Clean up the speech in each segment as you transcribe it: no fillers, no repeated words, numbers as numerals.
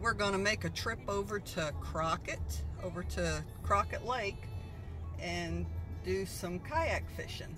we're going to make a trip over to Crockett Lake, and do some kayak fishing.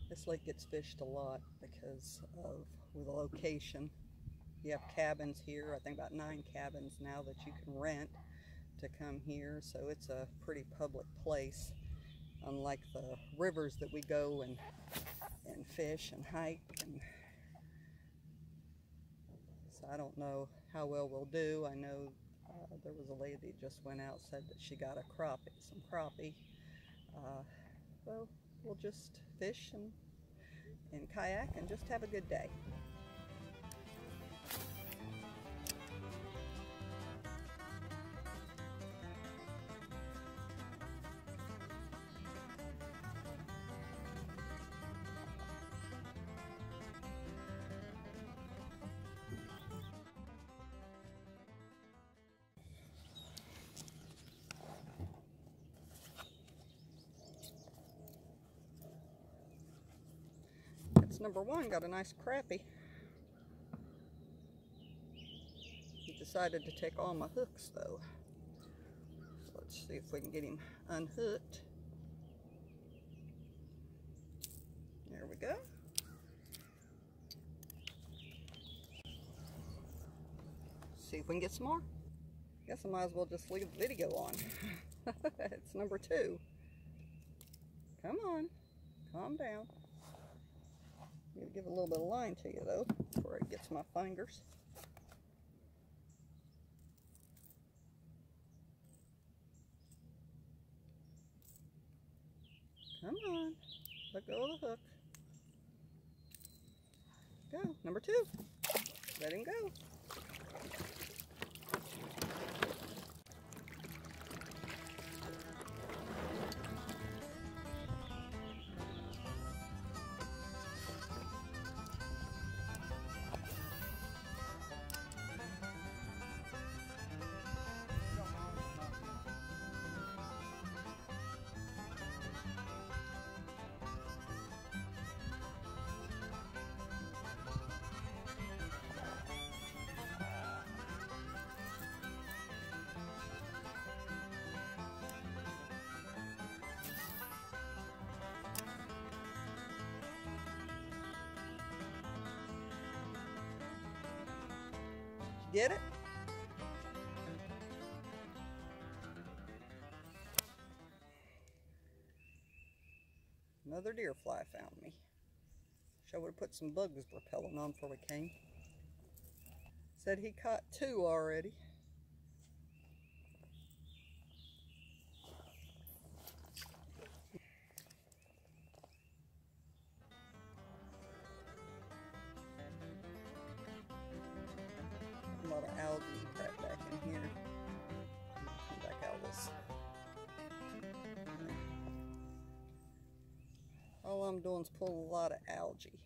This lake gets fished a lot because of the location. You have cabins here, I think about 9 cabins now that you can rent to come here, so it's a pretty public place, unlike the rivers that we go and fish and hike. And so I don't know how well we'll do. I know there was a lady that just went out, said that she got some crappie. Well, we'll just fish and kayak and just have a good day. Number 1 got a nice crappie. He decided to take all my hooks though. So let's see if we can get him unhooked. There we go. See if we can get some more. Guess I might as well just leave the video on. It's number 2. Come on, calm down. I'm going to give a little bit of line to you though, before it gets my fingers. Come on, let go of the hook. Go, number 2. Let him go. Get it? Another deer fly found me. Wish I would have put some bugs repellent on before we came. Said he caught 2 already. A lot of algae and crap back in here. Come back out of this. All I'm doing is pull a lot of algae.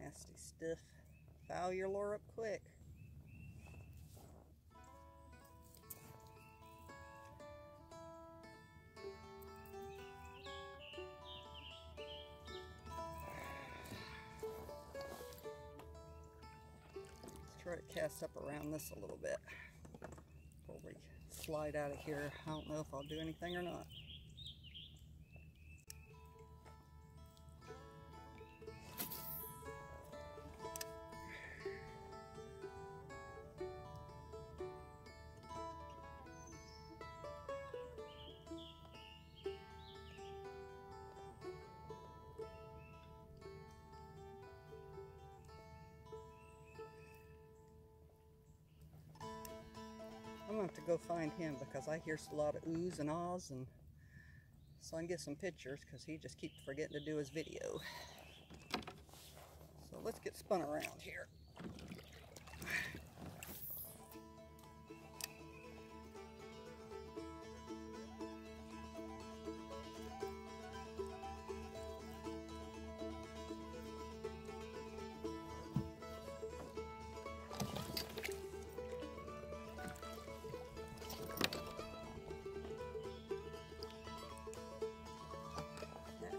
Nasty stuff. Foul your lure up quick. Try to cast up around this a little bit before we slide out of here. I don't know if I'll do anything or not. gonna have to go find him because I hear a lot of oohs and ahs, and so I can get some pictures because he just keeps forgetting to do his video. So let's get spun around here.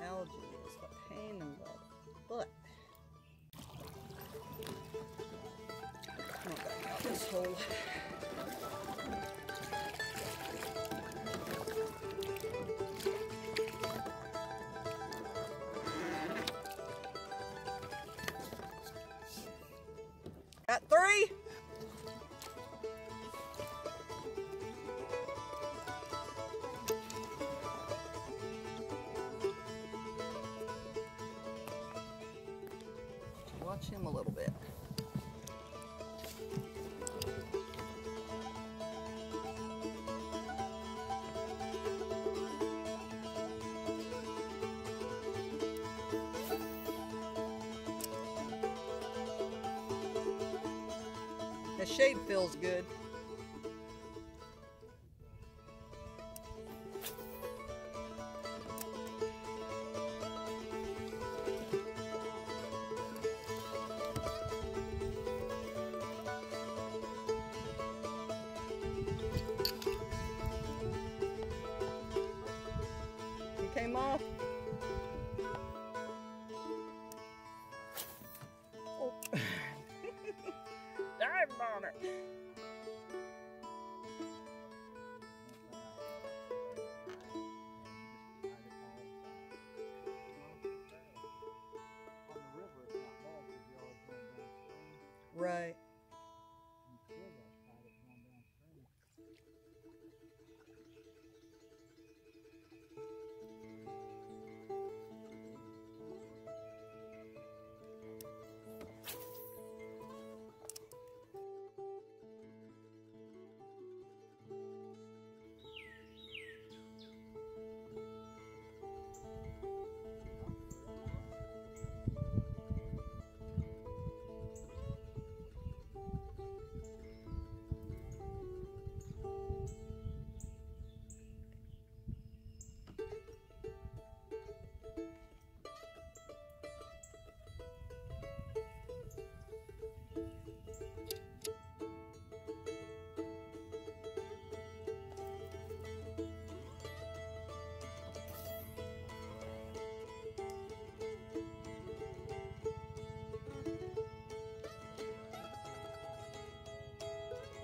Algae is a pain in the butt. Come on back out this hole. Got 3. Watch him a little bit. The shade feels good. Came off. Oh. Dive on it. Right.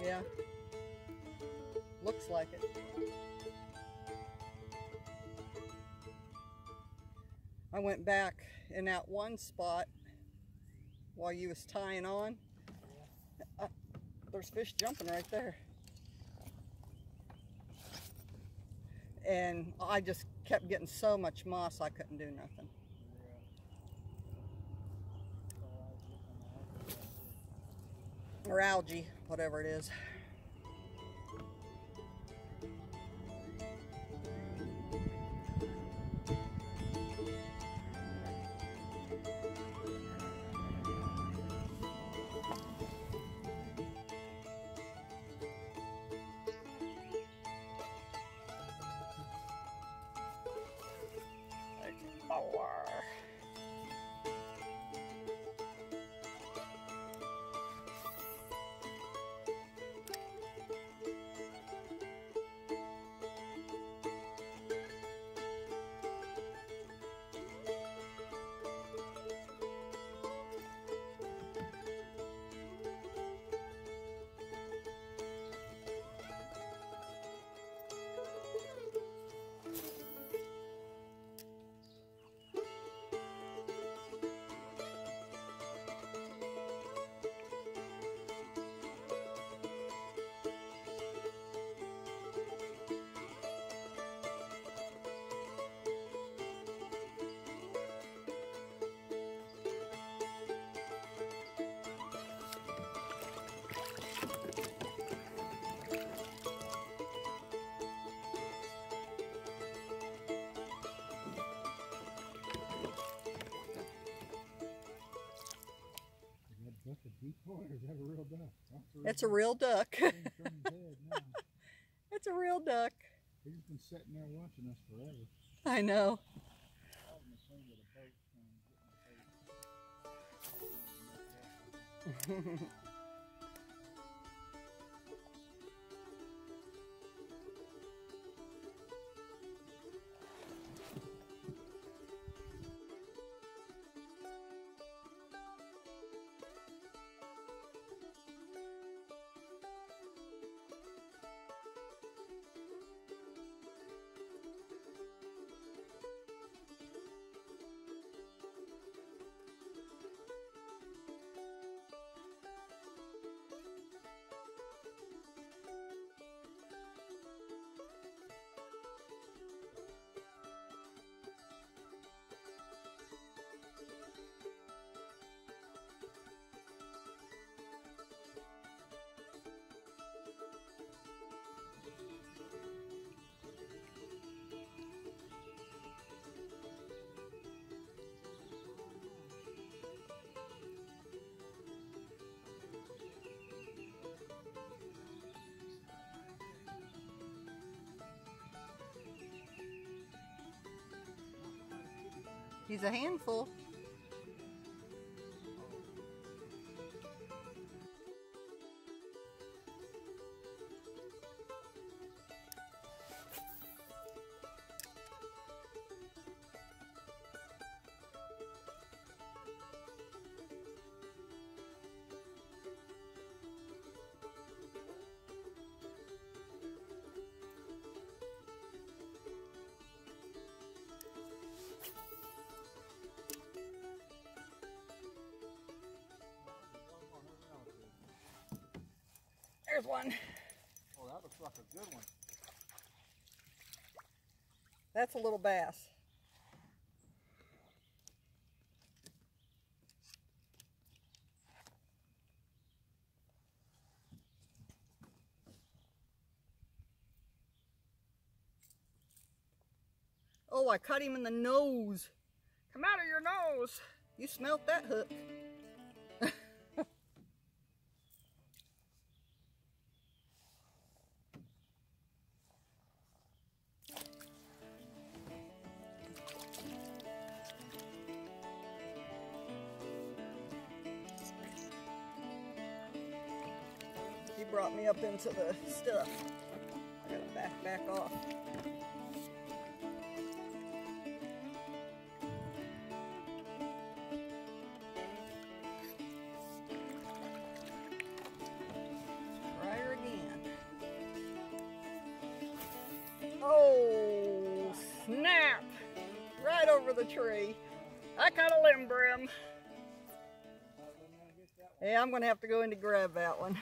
Yeah, looks like it. I went back in that one spot while you was tying on. There's fish jumping right there. And I just kept getting so much moss I couldn't do nothing. Or algae, whatever it is. It's a real duck. He's turning his head now. It's a real duck. He's been sitting there watching us forever. I know. He's a handful. There's one. Oh, that looks like a good one. That's a little bass. Oh, I cut him in the nose. Come out of your nose. You smelt that hook. He brought me up into the stuff. I gotta back off. Try her again. Oh, snap! Right over the tree. I cut a limb brim. Yeah, I'm gonna have to go in to grab that one.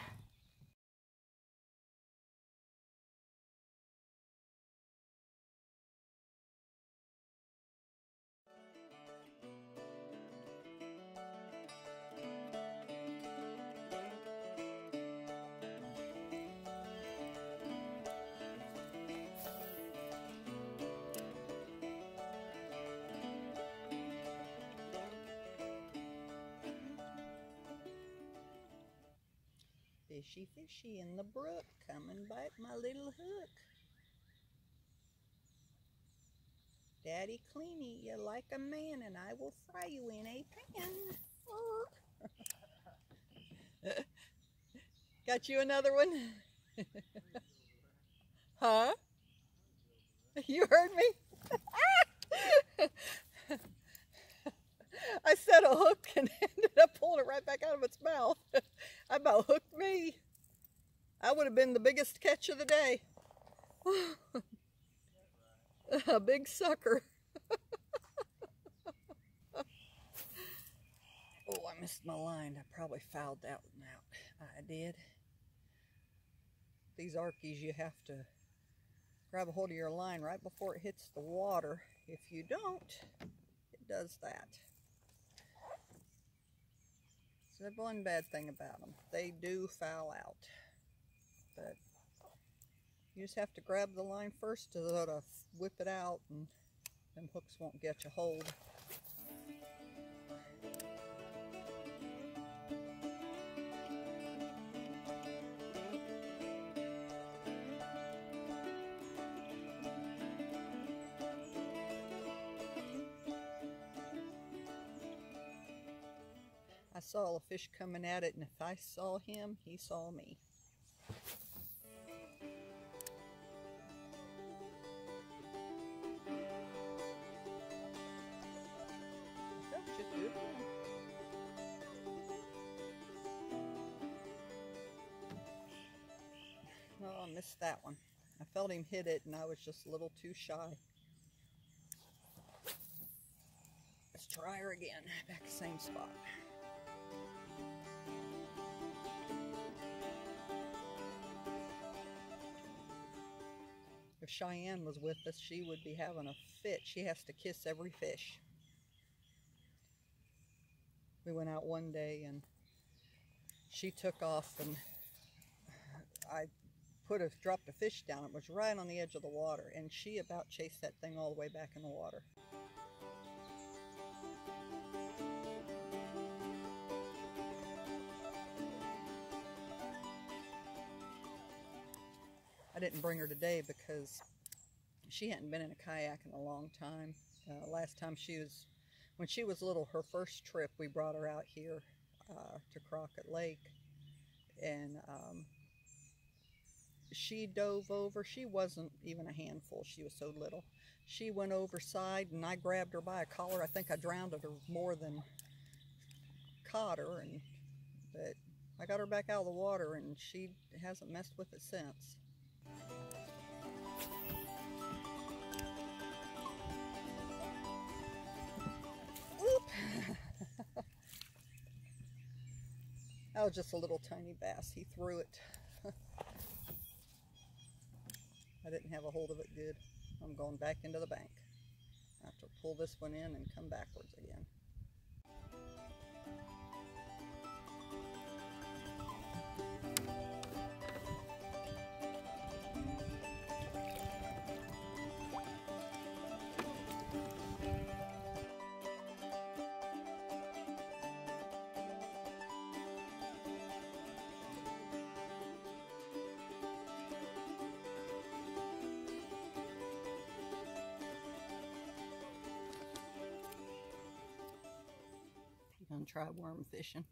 Fishy, fishy in the brook, come and bite my little hook. Daddy Cleany, you like a man, and I will fry you in a pan. Got you another one? Huh? You heard me? I set a hook and ended up pulling it right back out of its mouth. About hooked me. I would have been the biggest catch of the day. A big sucker. Oh, I missed my line. I probably fouled that one out. I did. These Arkies, you have to grab a hold of your line right before it hits the water. If you don't, it does that. So that's one bad thing about them. They do foul out. But you just have to grab the line first to sort of whip it out, and them hooks won't get you hold. saw a fish coming at it, and if I saw him, he saw me. That should do it. Oh, I missed that one. I felt him hit it, and I was just a little too shy. Let's try her again. Back the same spot. If Cheyenne was with us, she would be having a fit. She has to kiss every fish. We went out one day and she took off, and I dropped a fish down. It was right on the edge of the water, and she about chased that thing all the way back in the water. I didn't bring her today because she hadn't been in a kayak in a long time. Last time when she was little, her first trip, we brought her out here to Crockett Lake, and she dove over. She wasn't even a handful. She was so little. She went overside, and I grabbed her by a collar. I think I drowned her more than caught her, but I got her back out of the water, and she hasn't messed with it since. That was just a little tiny bass. He threw it. I didn't have a hold of it good. I'm going back into the bank. I have to pull this one in and come backwards again. Gonna try worm fishing.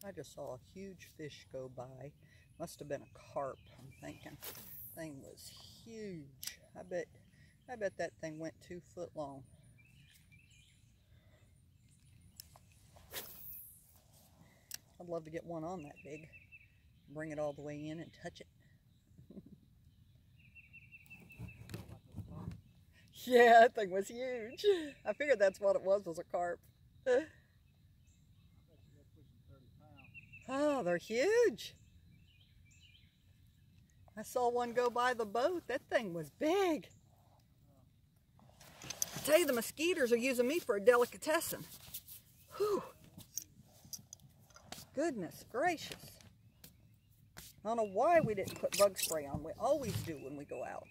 I just saw a huge fish go by. Must have been a carp, I'm thinking. Thing was huge. I bet that thing went 2 foot long. I'd love to get one on that big. Bring it all the way in and touch it. Yeah, that thing was huge. I figured that's what it was a carp. Oh, they're huge. I saw one go by the boat. That thing was big. I tell you, the mosquitoes are using me for a delicatessen. Whew. Goodness gracious. I don't know why we didn't put bug spray on. We always do when we go out.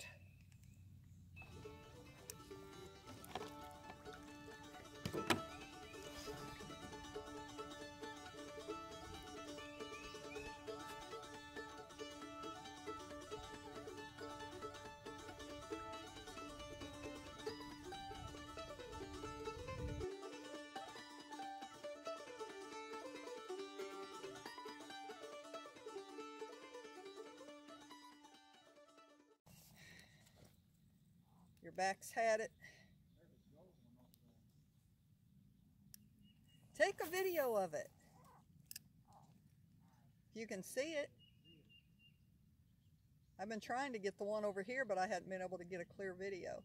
Your back's had it. Take a video of it. You can see it. I've been trying to get the one over here, but I hadn't been able to get a clear video.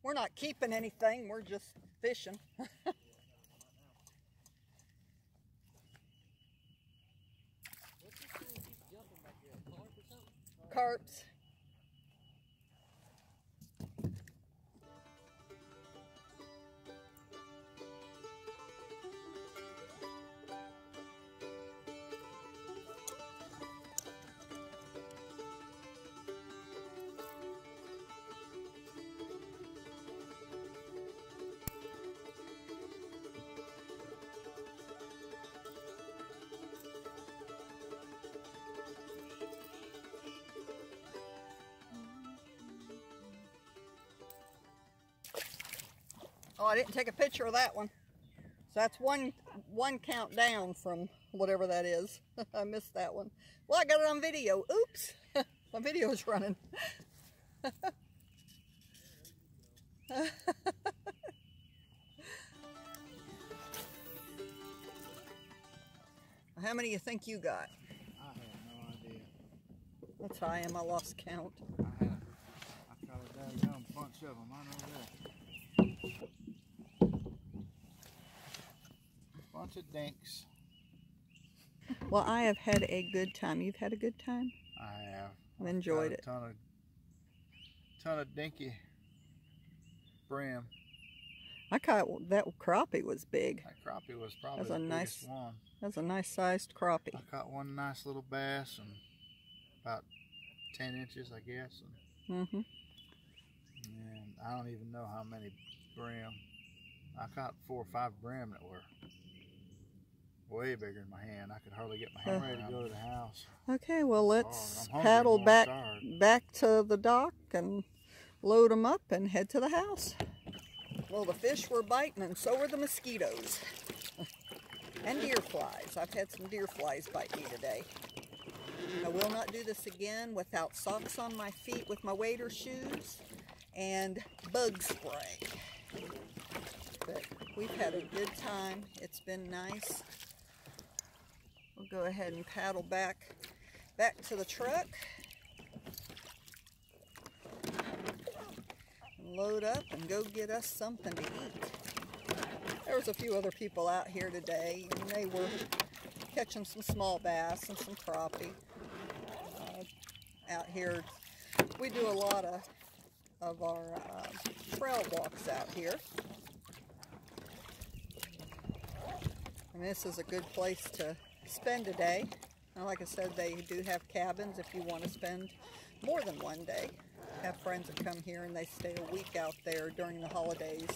We're not keeping anything, we're just fishing. Carps. Oh, I didn't take a picture of that one. So that's one count down from whatever that is. I missed that one. Well, I got it on video. Oops. My video is running. How many do you think you got? I have no idea. That's how I am. I lost count. I caught a down bunch of them. I know that. Bunch of dinks. Well, I have had a good time. You've had a good time? I have. I've enjoyed it. Ton of dinky brim. I caught that crappie was big. That crappie was probably That's a the nice biggest one. That's a nice sized crappie. I caught one nice little bass and about 10 inches, I guess. And I don't even know how many brim. I caught 4 or 5 brim that were way bigger than my hand. I could hardly get my hand ready to go to the house. Okay, well let's I'm hungry, paddle I'm back to the dock and load them up and head to the house. Well, the fish were biting and so were the mosquitoes. And deer flies. I've had some deer flies bite me today. I will not do this again without socks on my feet with my wader shoes and bug spray. But we've had a good time. It's been nice. We'll go ahead and paddle back to the truck and load up and go get us something to eat. There was a few other people out here today, and they were catching some small bass and some crappie. Out here, we do a lot of our trail walks out here. And this is a good place to spend a day. And like I said, they do have cabins if you want to spend more than one day. I have friends that come here and they stay a week out there during the holidays.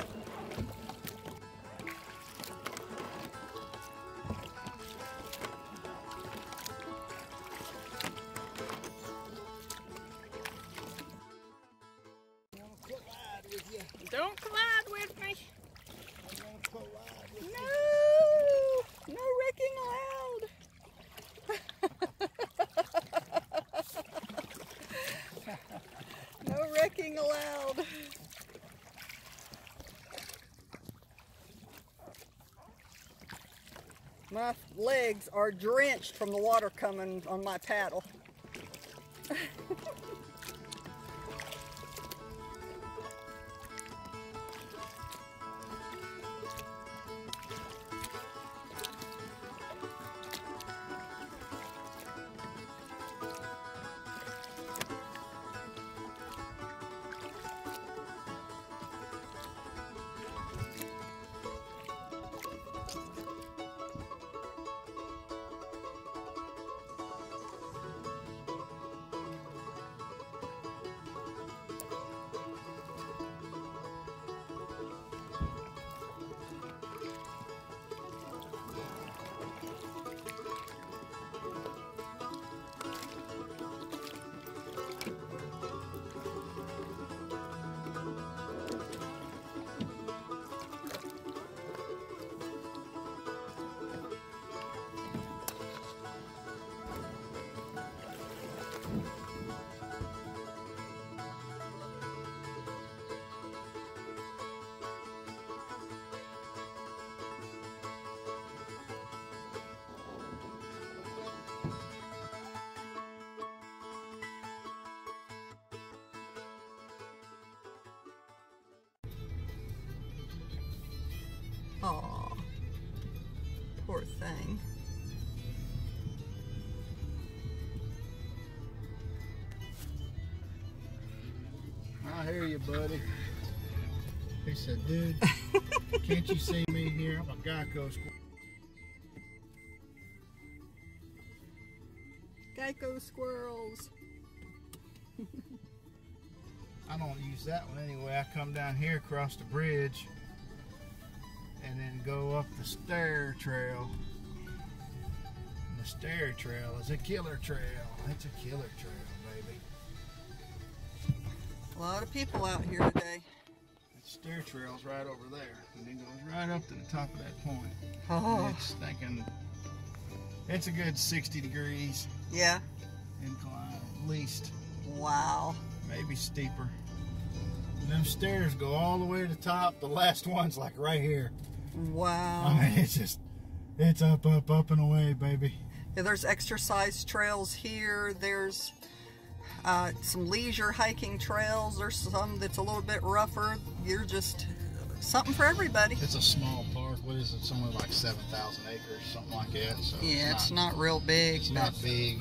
Don't collide with me. No! No wrecking allowed. No wrecking allowed. My legs are drenched from the water coming on my paddle. hear you, buddy. He said, dude, can't you see me here? I'm a Geico squirrel. Geico squirrels. I don't use that one anyway. I come down here across the bridge and then go up the stair trail. And the stair trail is a killer trail. It's a killer trail, baby. A lot of people out here today. That stair trail's right over there. And it goes right up to the top of that point. Oh. And it's thinking, it's a good 60 degrees Yeah. incline at least. Wow. Maybe steeper. And them stairs go all the way to the top. The last one's like right here. Wow. I mean, it's up, up, up and away, baby. Yeah, there's exercise trails here. There's some leisure hiking trails. There's some that's a little bit rougher. You're just something for everybody. It's a small park. What is it? Somewhere like 7,000 acres, something like that. So Yeah, it's not real big. It's not big.